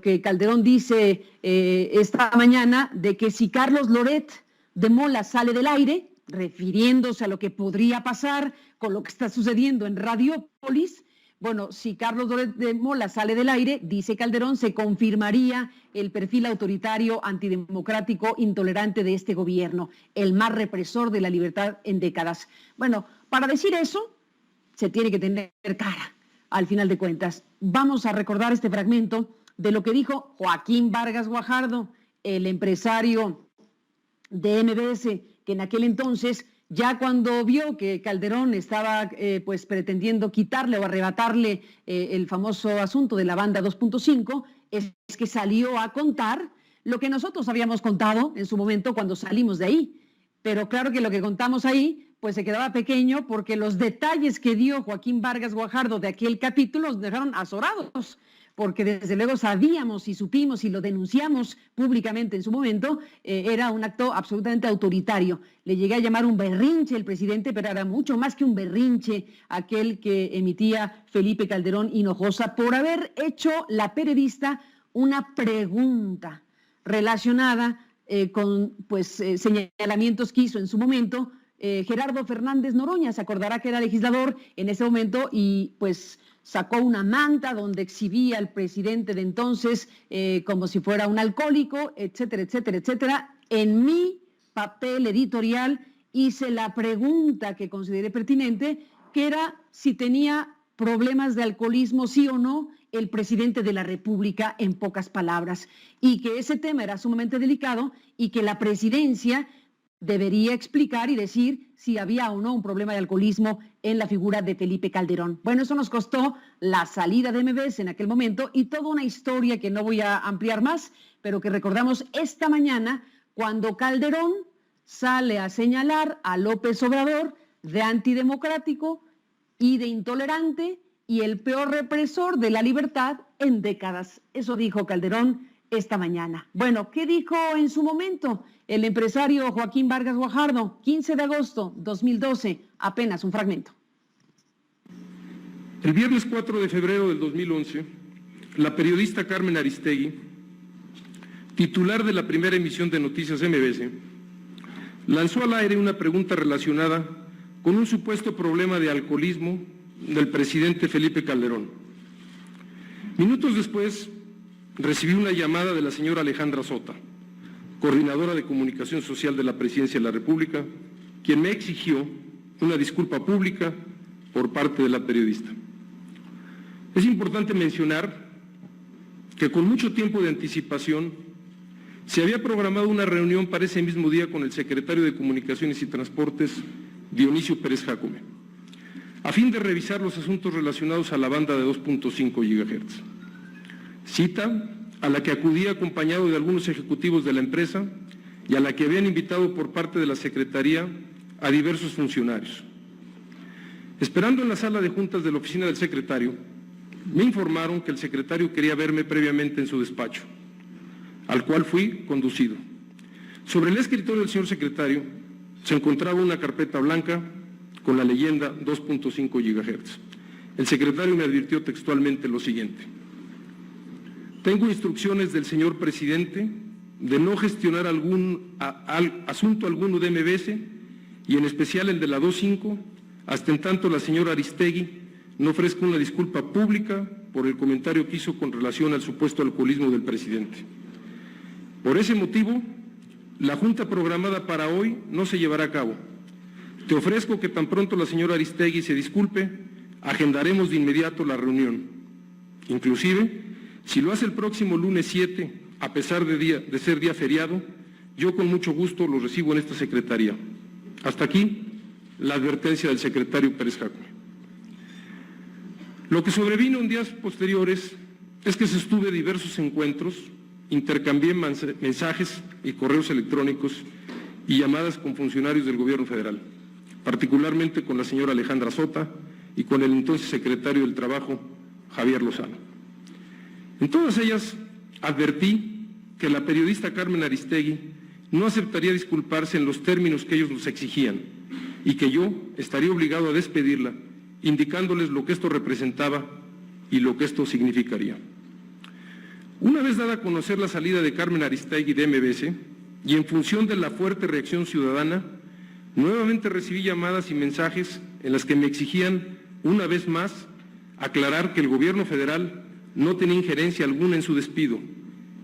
que Calderón dice esta mañana, de que si Carlos Loret de Mola sale del aire, refiriéndose a lo que podría pasar con lo que está sucediendo en Radiópolis, bueno, si Carlos Loret de Mola sale del aire, dice Calderón, se confirmaría el perfil autoritario, antidemocrático, intolerante de este gobierno, el más represor de la libertad en décadas. Bueno, para decir eso, se tiene que tener cara, al final de cuentas. Vamos a recordar este fragmento de lo que dijo Joaquín Vargas Guajardo, el empresario de MBS, que en aquel entonces, ya cuando vio que Calderón estaba pues pretendiendo quitarle o arrebatarle el famoso asunto de la banda 2.5, es que salió a contar lo que nosotros habíamos contado en su momento cuando salimos de ahí. Pero claro que lo que contamos ahí pues se quedaba pequeño, porque los detalles que dio Joaquín Vargas Guajardo de aquel capítulo nos dejaron azorados, porque desde luego sabíamos y supimos y lo denunciamos públicamente en su momento, era un acto absolutamente autoritario. Le llegué a llamar un berrinche el presidente, pero era mucho más que un berrinche aquel que emitía Felipe Calderón Hinojosa por haber hecho la periodista una pregunta relacionada con señalamientos que hizo en su momento Gerardo Fernández Noroña. Se acordará que era legislador en ese momento y pues sacó una manta donde exhibía al presidente de entonces como si fuera un alcohólico, etcétera, etcétera, etcétera. En mi papel editorial hice la pregunta que consideré pertinente, que era si tenía problemas de alcoholismo, sí o no, el presidente de la República, en pocas palabras, y que ese tema era sumamente delicado y que la presidencia debería explicar y decir si había o no un problema de alcoholismo en la figura de Felipe Calderón. Bueno, eso nos costó la salida de MBS en aquel momento y toda una historia que no voy a ampliar más, pero que recordamos esta mañana cuando Calderón sale a señalar a López Obrador de antidemocrático y de intolerante y el peor represor de la libertad en décadas. Eso dijo Calderón esta mañana. Bueno, ¿qué dijo en su momento el empresario Joaquín Vargas Guajardo? 15 de agosto 2012, apenas un fragmento. El viernes 4 de febrero del 2011, la periodista Carmen Aristegui, titular de la primera emisión de Noticias MBS, lanzó al aire una pregunta relacionada con un supuesto problema de alcoholismo del presidente Felipe Calderón. Minutos después, recibí una llamada de la señora Alejandra Sota, coordinadora de comunicación social de la Presidencia de la República, quien me exigió una disculpa pública por parte de la periodista. Es importante mencionar que con mucho tiempo de anticipación se había programado una reunión para ese mismo día con el secretario de Comunicaciones y Transportes, Dionisio Pérez Jácome, a fin de revisar los asuntos relacionados a la banda de 2.5 GHz. Cita a la que acudí acompañado de algunos ejecutivos de la empresa y a la que habían invitado por parte de la Secretaría a diversos funcionarios. Esperando en la sala de juntas de la oficina del secretario, me informaron que el secretario quería verme previamente en su despacho, al cual fui conducido. Sobre el escritorio del señor secretario se encontraba una carpeta blanca con la leyenda 2.5 GHz. El secretario me advirtió textualmente lo siguiente: tengo instrucciones del señor presidente de no gestionar asunto alguno de MBS y en especial el de la 2.5 hasta en tanto la señora Aristegui no ofrezca una disculpa pública por el comentario que hizo con relación al supuesto alcoholismo del presidente. Por ese motivo, la junta programada para hoy no se llevará a cabo. Te ofrezco que tan pronto la señora Aristegui se disculpe, agendaremos de inmediato la reunión. Inclusive, si lo hace el próximo lunes 7, a pesar de ser día feriado, yo con mucho gusto lo recibo en esta secretaría. Hasta aquí la advertencia del secretario Pérez Jácome. Lo que sobrevino en días posteriores es que sostuve diversos encuentros, intercambié mensajes y correos electrónicos y llamadas con funcionarios del gobierno federal, particularmente con la señora Alejandra Sota y con el entonces secretario del Trabajo, Javier Lozano. En todas ellas advertí que la periodista Carmen Aristegui no aceptaría disculparse en los términos que ellos nos exigían y que yo estaría obligado a despedirla, indicándoles lo que esto representaba y lo que esto significaría. Una vez dada a conocer la salida de Carmen Aristegui de MBS y en función de la fuerte reacción ciudadana, nuevamente recibí llamadas y mensajes en las que me exigían, una vez más, aclarar que el gobierno federal no tenía injerencia alguna en su despido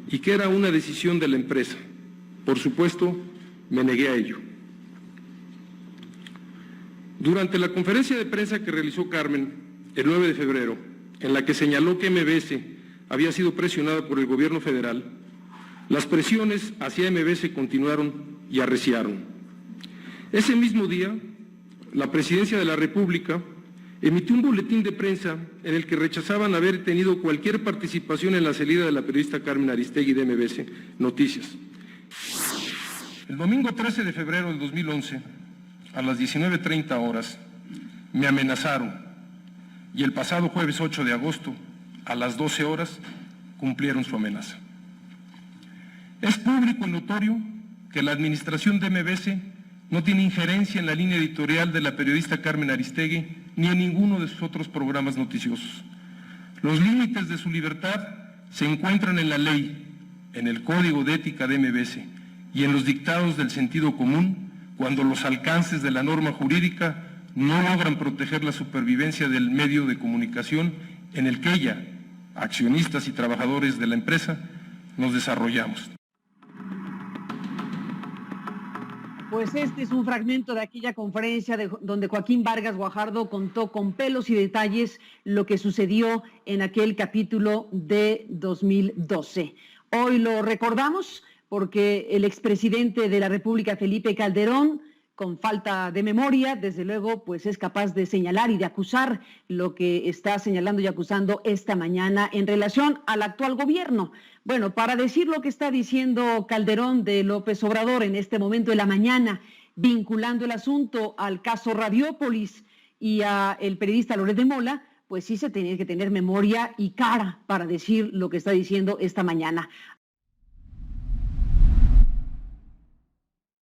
y que era una decisión de la empresa. Por supuesto, me negué a ello. Durante la conferencia de prensa que realizó Carmen el 9 de febrero, en la que señaló que MBS había sido presionada por el gobierno federal, las presiones hacia MBS continuaron y arreciaron. Ese mismo día, la Presidencia de la República emitió un boletín de prensa en el que rechazaban haber tenido cualquier participación en la salida de la periodista Carmen Aristegui de MBS Noticias. El domingo 13 de febrero del 2011, a las 19:30 horas, me amenazaron y el pasado jueves 8 de agosto, a las 12 horas, cumplieron su amenaza. Es público y notorio que la administración de MBS no tiene injerencia en la línea editorial de la periodista Carmen Aristegui ni en ninguno de sus otros programas noticiosos. Los límites de su libertad se encuentran en la ley, en el Código de Ética de MBS y en los dictados del sentido común cuando los alcances de la norma jurídica no logran proteger la supervivencia del medio de comunicación en el que ella, accionistas y trabajadores de la empresa, nos desarrollamos. Pues este es un fragmento de aquella conferencia donde Joaquín Vargas Guajardo contó con pelos y detalles lo que sucedió en aquel capítulo de 2012. Hoy lo recordamos porque el expresidente de la República, Felipe Calderón, con falta de memoria, desde luego, pues es capaz de señalar y de acusar lo que está señalando y acusando esta mañana en relación al actual gobierno. Bueno, para decir lo que está diciendo Calderón de López Obrador en este momento de la mañana, vinculando el asunto al caso Radiópolis y a el periodista Loret de Mola, pues sí se tiene que tener memoria y cara para decir lo que está diciendo esta mañana.